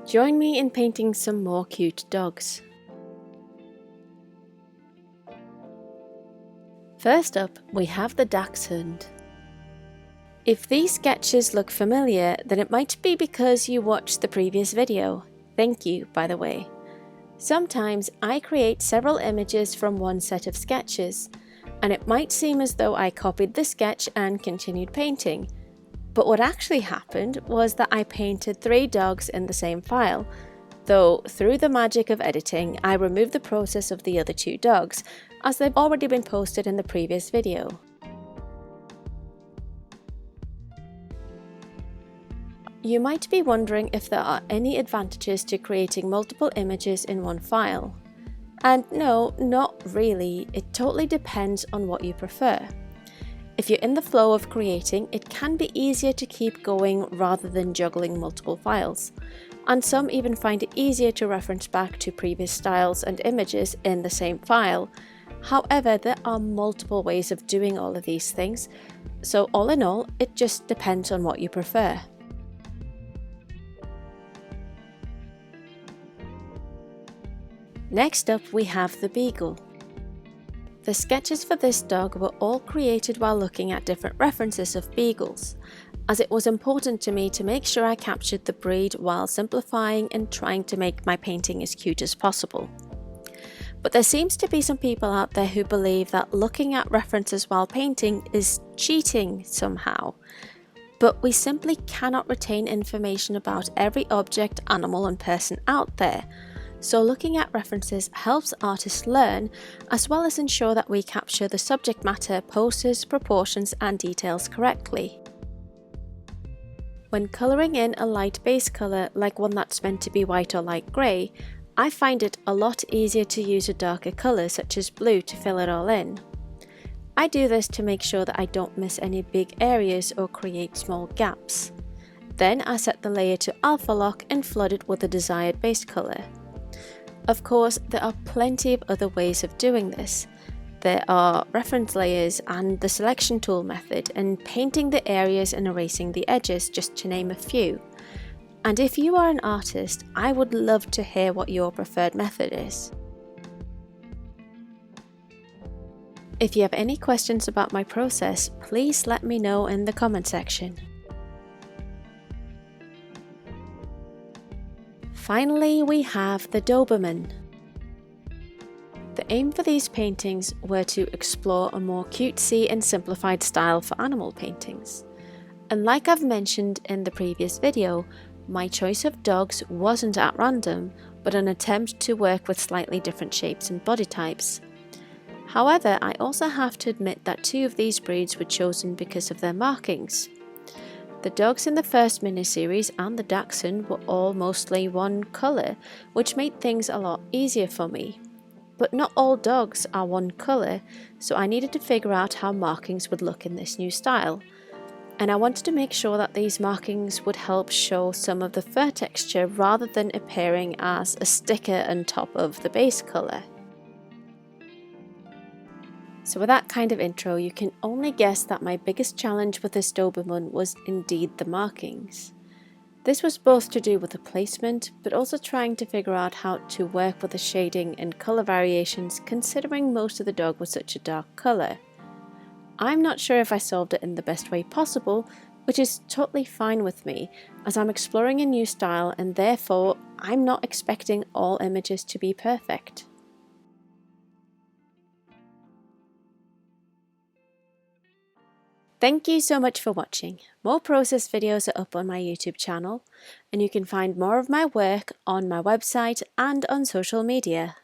Join me in painting some more cute dogs. First up, we have the Dachshund. If these sketches look familiar, then it might be because you watched the previous video. Thank you, by the way. Sometimes I create several images from one set of sketches, and it might seem as though I copied the sketch and continued painting. But what actually happened was that I painted 3 dogs in the same file, though through the magic of editing, I removed the process of the other 2 dogs, as they've already been posted in the previous video. You might be wondering if there are any advantages to creating multiple images in one file. And no, not really, it totally depends on what you prefer. If you're in the flow of creating, it can be easier to keep going rather than juggling multiple files. And some even find it easier to reference back to previous styles and images in the same file. However, there are multiple ways of doing all of these things, so all in all, it just depends on what you prefer. Next up, we have the Beagle. The sketches for this dog were all created while looking at different references of beagles, as it was important to me to make sure I captured the breed while simplifying and trying to make my painting as cute as possible. But there seems to be some people out there who believe that looking at references while painting is cheating somehow. But we simply cannot retain information about every object, animal and person out there. So looking at references helps artists learn, as well as ensure that we capture the subject matter, poses, proportions and details correctly. When colouring in a light base colour, like one that's meant to be white or light grey, I find it a lot easier to use a darker colour such as blue to fill it all in. I do this to make sure that I don't miss any big areas or create small gaps. Then I set the layer to alpha lock and flood it with the desired base colour. Of course, there are plenty of other ways of doing this. There are reference layers and the selection tool method, and painting the areas and erasing the edges, just to name a few. And if you are an artist, I would love to hear what your preferred method is. If you have any questions about my process, please let me know in the comment section. Finally, we have the Dobermann. The aim for these paintings were to explore a more cutesy and simplified style for animal paintings. And like I've mentioned in the previous video, my choice of dogs wasn't at random, but an attempt to work with slightly different shapes and body types. However, I also have to admit that 2 of these breeds were chosen because of their markings. The dogs in the first miniseries and the Dachshund were all mostly one colour, which made things a lot easier for me. But not all dogs are one colour, so I needed to figure out how markings would look in this new style. And I wanted to make sure that these markings would help show some of the fur texture rather than appearing as a sticker on top of the base colour. So with that kind of intro, you can only guess that my biggest challenge with this Dobermann was indeed the markings. This was both to do with the placement, but also trying to figure out how to work with the shading and colour variations, considering most of the dog was such a dark colour. I'm not sure if I solved it in the best way possible, which is totally fine with me, as I'm exploring a new style and therefore I'm not expecting all images to be perfect. Thank you so much for watching. More process videos are up on my YouTube channel, and you can find more of my work on my website and on social media.